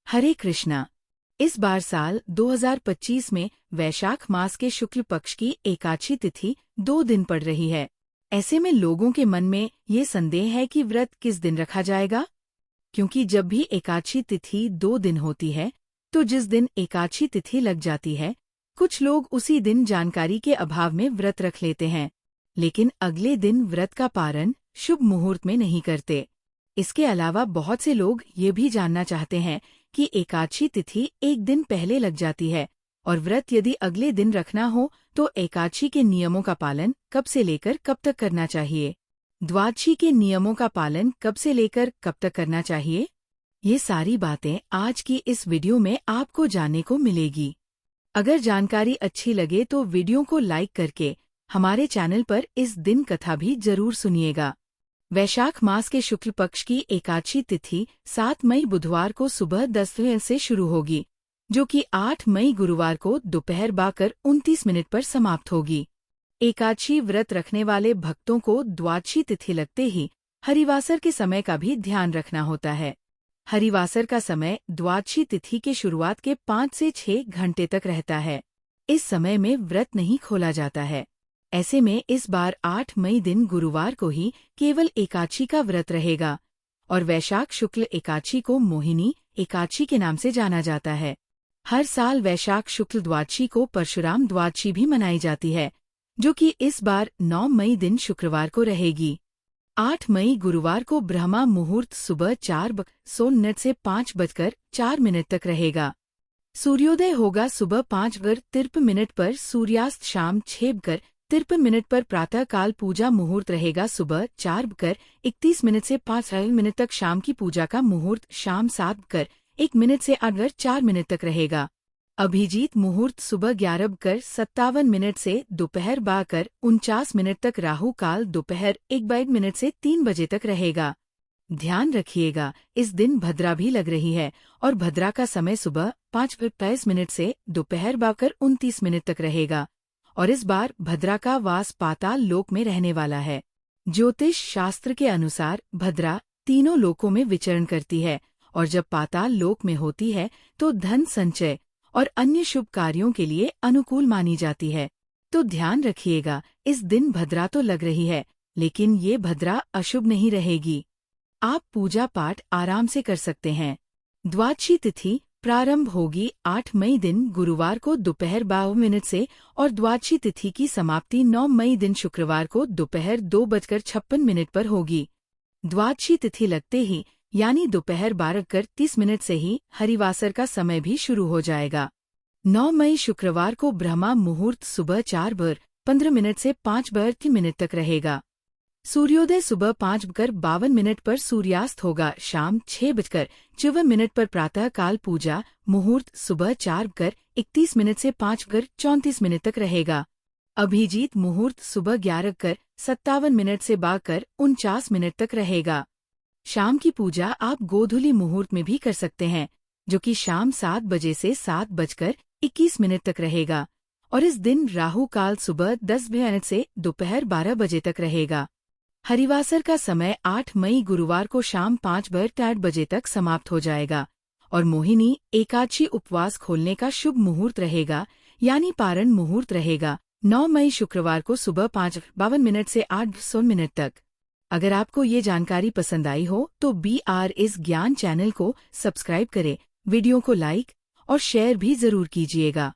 हरे कृष्णा। इस बार साल 2025 में वैशाख मास के शुक्ल पक्ष की एकादशी तिथि 2 दिन पड़ रही है। ऐसे में लोगों के मन में ये संदेह है कि व्रत किस दिन रखा जाएगा, क्योंकि जब भी एकादशी तिथि 2 दिन होती है तो जिस दिन एकादशी तिथि लग जाती है, कुछ लोग उसी दिन जानकारी के अभाव में व्रत रख लेते हैं, लेकिन अगले दिन व्रत का पारण शुभ मुहूर्त में नहीं करते। इसके अलावा बहुत से लोग ये भी जानना चाहते हैं कि एकादशी तिथि एक दिन पहले लग जाती है और व्रत यदि अगले दिन रखना हो तो एकादशी के नियमों का पालन कब से लेकर कब तक करना चाहिए। द्वादशी के नियमों का पालन कब से लेकर कब तक करना चाहिए। ये सारी बातें आज की इस वीडियो में आपको जानने को मिलेगी। अगर जानकारी अच्छी लगे तो वीडियो को लाइक करके हमारे चैनल पर इस दिन कथा भी जरूर सुनिएगा। वैशाख मास के शुक्ल पक्ष की एकादशी तिथि 7 मई बुधवार को सुबह 10 बजे से शुरू होगी, जो कि 8 मई गुरुवार को दोपहर 12:29 पर समाप्त होगी। एकादशी व्रत रखने वाले भक्तों को द्वादशी तिथि लगते ही हरिवासर के समय का भी ध्यान रखना होता है। हरिवासर का समय द्वादशी तिथि के शुरुआत के 5 से 6 घंटे तक रहता है। इस समय में व्रत नहीं खोला जाता है। ऐसे में इस बार 8 मई दिन गुरुवार को ही केवल एकादशी का व्रत रहेगा और वैशाख शुक्ल एकादशी को मोहिनी एकादशी के नाम से जाना जाता है। हर साल वैशाख शुक्ल द्वादशी को परशुराम द्वादशी भी मनाई जाती है, जो कि इस बार 9 मई दिन शुक्रवार को रहेगी। 8 मई गुरुवार को ब्रह्मा मुहूर्त सुबह 4:16 से 5:04 तक रहेगा। सूर्योदय होगा सुबह 5:53 पर, सूर्यास्त शाम 6:53 पर। प्रातः काल पूजा मुहूर्त रहेगा सुबह 4:31 से 5 तक। शाम की पूजा का मुहूर्त शाम 7:01 से 8:04 तक रहेगा। अभिजीत मुहूर्त सुबह 11:57 से दोपहर 12:49 तक। राहु काल दोपहर 1:01 से 3 बजे तक रहेगा। ध्यान रखिएगा, इस दिन भद्रा भी लग रही है और भद्रा का समय सुबह 5:22 से दोपहर 12:29 तक रहेगा और इस बार भद्रा का वास पाताल लोक में रहने वाला है। ज्योतिष शास्त्र के अनुसार भद्रा तीनों लोकों में विचरण करती है और जब पाताल लोक में होती है तो धन संचय और अन्य शुभ कार्यों के लिए अनुकूल मानी जाती है। तो ध्यान रखिएगा, इस दिन भद्रा तो लग रही है, लेकिन ये भद्रा अशुभ नहीं रहेगी। आप पूजा पाठ आराम से कर सकते हैं। द्वादशी तिथि प्रारंभ होगी 8 मई दिन गुरुवार को दोपहर 12 से और द्वादशी तिथि की समाप्ति 9 मई दिन शुक्रवार को दोपहर 2:56 पर होगी। द्वादशी तिथि लगते ही यानी दोपहर 12:30 से ही हरिवासर का समय भी शुरू हो जाएगा। 9 मई शुक्रवार को ब्रह्मा मुहूर्त सुबह 4:15 से 5:03 तक रहेगा। सूर्योदय सुबह 5:52 पर, सूर्यास्त होगा शाम 6:54 पर। प्रातः काल पूजा मुहूर्त सुबह 4:31 से 5:34 तक रहेगा। अभिजीत मुहूर्त सुबह 11:57 से 12:49 तक रहेगा। शाम की पूजा आप गोधूली मुहूर्त में भी कर सकते हैं, जो कि शाम 7 बजे से 7:21 तक रहेगा और इस दिन राहु काल सुबह 10 बजे से दोपहर 12 बजे तक रहेगा। हरिवासर का समय 8 मई गुरुवार को शाम 5:08 तक समाप्त हो जाएगा और मोहिनी एकादशी उपवास खोलने का शुभ मुहूर्त रहेगा, यानी पारण मुहूर्त रहेगा 9 मई शुक्रवार को सुबह 5:52 से 8:00 तक। अगर आपको ये जानकारी पसंद आई हो तो BR इस ज्ञान चैनल को सब्सक्राइब करें, वीडियो को लाइक और शेयर भी जरूर कीजिएगा।